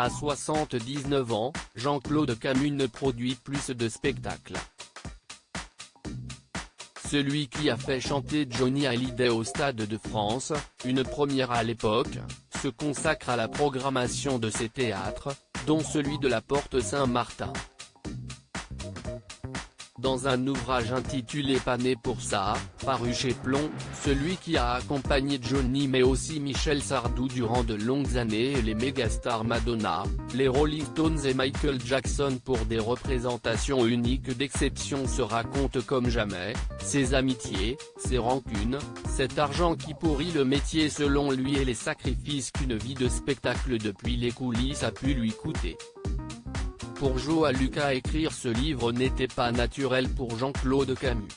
À 79 ans, Jean-Claude Camus ne produit plus de spectacles. Celui qui a fait chanter Johnny Hallyday au Stade de France, une première à l'époque, se consacre à la programmation de ses théâtres, dont celui de la Porte Saint-Martin. Dans un ouvrage intitulé Pas né pour ça, paru chez Plomb, celui qui a accompagné Johnny mais aussi Michel Sardou durant de longues années et les mégastars Madonna, les Rolling Stones et Michael Jackson pour des représentations uniques d'exception se raconte comme jamais, ses amitiés, ses rancunes, cet argent qui pourrit le métier selon lui et les sacrifices qu'une vie de spectacle depuis les coulisses a pu lui coûter. Pour Joa Lucas, écrire ce livre n'était pas naturel pour Jean-Claude Camus.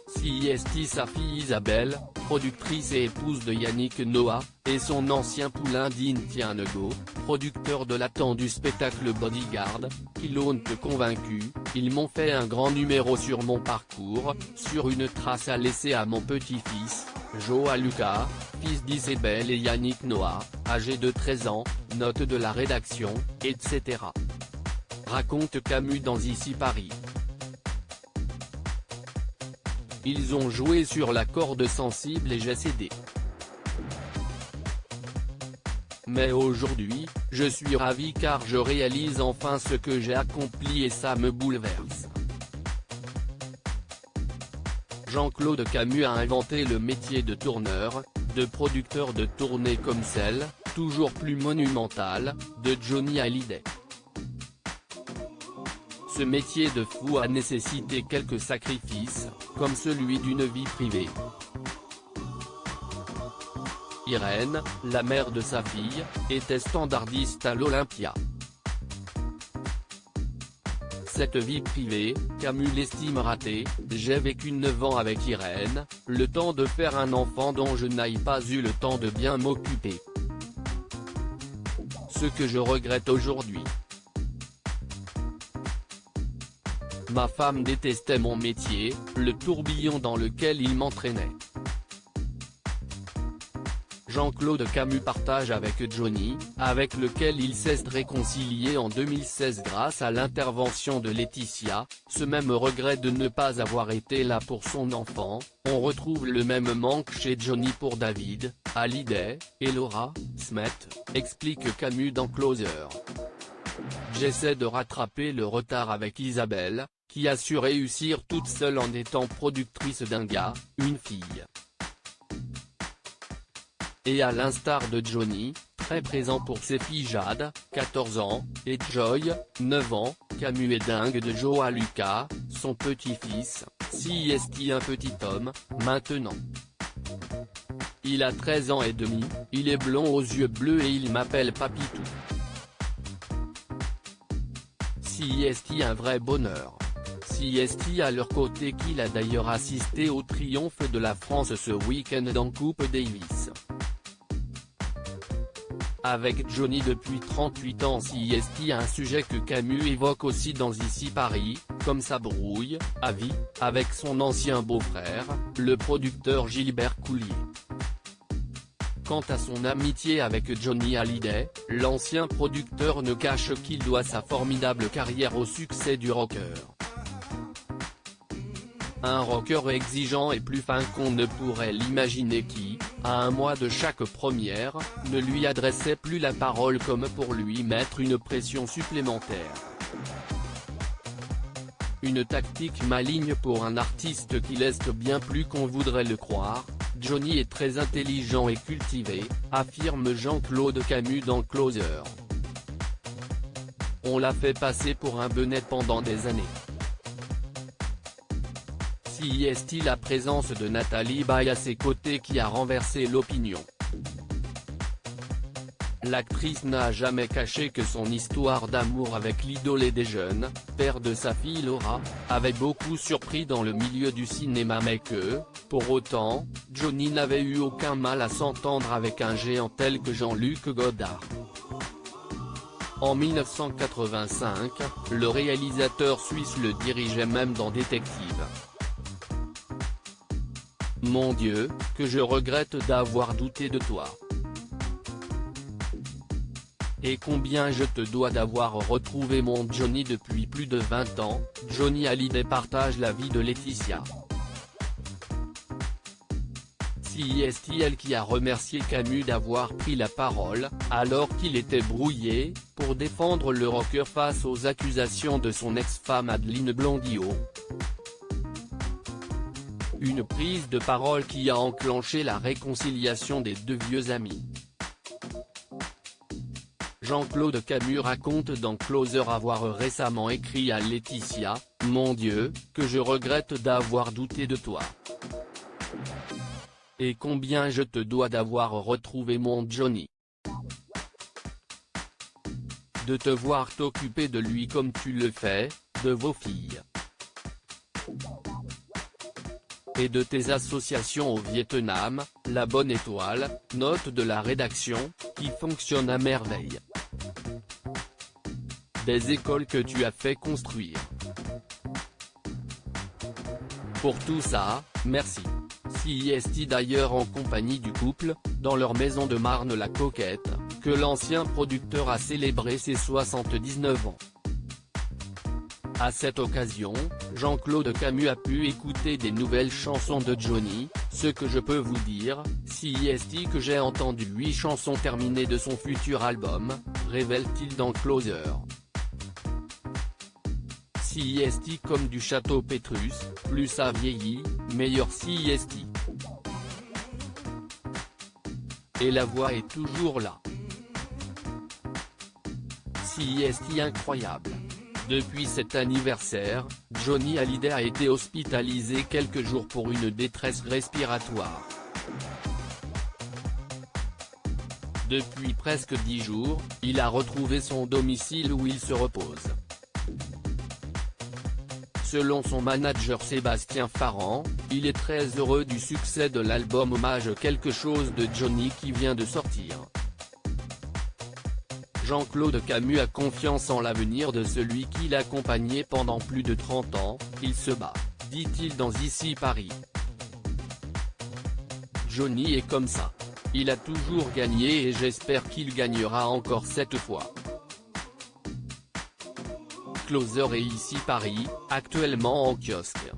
CIST sa fille Isabelle, productrice et épouse de Yannick Noah, et son ancien poulain Dean Tianego, producteur de l'attendu spectacle Bodyguard, qui l'ont convaincu, ils m'ont fait un grand numéro sur mon parcours, sur une trace à laisser à mon petit-fils, Joa Lucas, fils d'Isabelle et Yannick Noah, âgé de 13 ans, note de la rédaction, etc. Raconte Camus dans Ici Paris. Ils ont joué sur la corde sensible et j'ai cédé. Mais aujourd'hui, je suis ravi car je réalise enfin ce que j'ai accompli et ça me bouleverse. Jean-Claude Camus a inventé le métier de tourneur, de producteur de tournées comme celle, toujours plus monumentale, de Johnny Hallyday. Ce métier de fou a nécessité quelques sacrifices, comme celui d'une vie privée. Irène, la mère de sa fille, était standardiste à l'Olympia. Cette vie privée, Camus l'estime ratée, j'ai vécu 9 ans avec Irène, le temps de faire un enfant dont je n'ai pas eu le temps de bien m'occuper. Ce que je regrette aujourd'hui. Ma femme détestait mon métier, le tourbillon dans lequel il m'entraînait. Jean-Claude Camus partage avec Johnny, avec lequel il s'est réconcilié en 2016 grâce à l'intervention de Laetitia, ce même regret de ne pas avoir été là pour son enfant. On retrouve le même manque chez Johnny pour David, Hallyday, et Laura, Smet, explique Camus dans Closer. J'essaie de rattraper le retard avec Isabelle, qui a su réussir toute seule en étant productrice d'un gars, une fille. Et à l'instar de Johnny, très présent pour ses filles Jade, 14 ans, et Joy, 9 ans, Camus est dingue de Joa Lucas, son petit-fils, CIST un petit homme, maintenant. Il a 13 ans et demi, il est blond aux yeux bleus et il m'appelle Papitou. CIST un vrai bonheur. CIST à leur côté qu'il a d'ailleurs assisté au triomphe de la France ce week-end en Coupe Davis. Avec Johnny depuis 38 ans, CIST a un sujet que Camus évoque aussi dans Ici Paris, comme sa brouille, à vie, avec son ancien beau-frère, le producteur Gilbert Coulier. Quant à son amitié avec Johnny Hallyday, l'ancien producteur ne cache qu'il doit sa formidable carrière au succès du rocker. Un rocker exigeant et plus fin qu'on ne pourrait l'imaginer qui, à un mois de chaque première, ne lui adressait plus la parole comme pour lui mettre une pression supplémentaire. Une tactique maligne pour un artiste qui l'est bien plus qu'on voudrait le croire. Johnny est très intelligent et cultivé, affirme Jean-Claude Camus dans Closer. On l'a fait passer pour un benet pendant des années. CIST la présence de Nathalie Baye à ses côtés qui a renversé l'opinion. L'actrice n'a jamais caché que son histoire d'amour avec l'idole des jeunes, père de sa fille Laura, avait beaucoup surpris dans le milieu du cinéma mais que, pour autant, Johnny n'avait eu aucun mal à s'entendre avec un géant tel que Jean-Luc Godard. En 1985, le réalisateur suisse le dirigeait même dans Détective. Mon Dieu, que je regrette d'avoir douté de toi. Et combien je te dois d'avoir retrouvé mon Johnny depuis plus de 20 ans, Johnny Hallyday partage la vie de Laetitia. C'est elle qui a remercié Camus d'avoir pris la parole, alors qu'il était brouillé, pour défendre le rocker face aux accusations de son ex-femme Adeline Blondiau. Une prise de parole qui a enclenché la réconciliation des deux vieux amis. Jean-Claude Camus raconte dans Closer avoir récemment écrit à Laetitia « Mon Dieu, que je regrette d'avoir douté de toi. Et combien je te dois d'avoir retrouvé mon Johnny. De te voir t'occuper de lui comme tu le fais, de vos filles. Et de tes associations au Vietnam, La Bonne Étoile, note de la rédaction, qui fonctionne à merveille. Des écoles que tu as fait construire. Pour tout ça, merci. C'est d'ailleurs en compagnie du couple, dans leur maison de Marne-la-Coquette, que l'ancien producteur a célébré ses 79 ans. À cette occasion, Jean-Claude Camus a pu écouter des nouvelles chansons de Johnny, ce que je peux vous dire, c'est que j'ai entendu 8 chansons terminées de son futur album, révèle-t-il dans Closer. C'est comme du Château Pétrus, plus ça vieillit, meilleur c'est. Et la voix est toujours là. C'est incroyable. Depuis cet anniversaire, Johnny Hallyday a été hospitalisé quelques jours pour une détresse respiratoire. Depuis presque 10 jours, il a retrouvé son domicile où il se repose. Selon son manager Sébastien Farran, il est très heureux du succès de l'album Hommage Quelque chose de Johnny qui vient de sortir. Jean-Claude Camus a confiance en l'avenir de celui qui l'a accompagné pendant plus de 30 ans, il se bat, dit-il dans Ici Paris. Johnny est comme ça. Il a toujours gagné et j'espère qu'il gagnera encore cette fois. Closer et Ici Paris, actuellement en kiosque.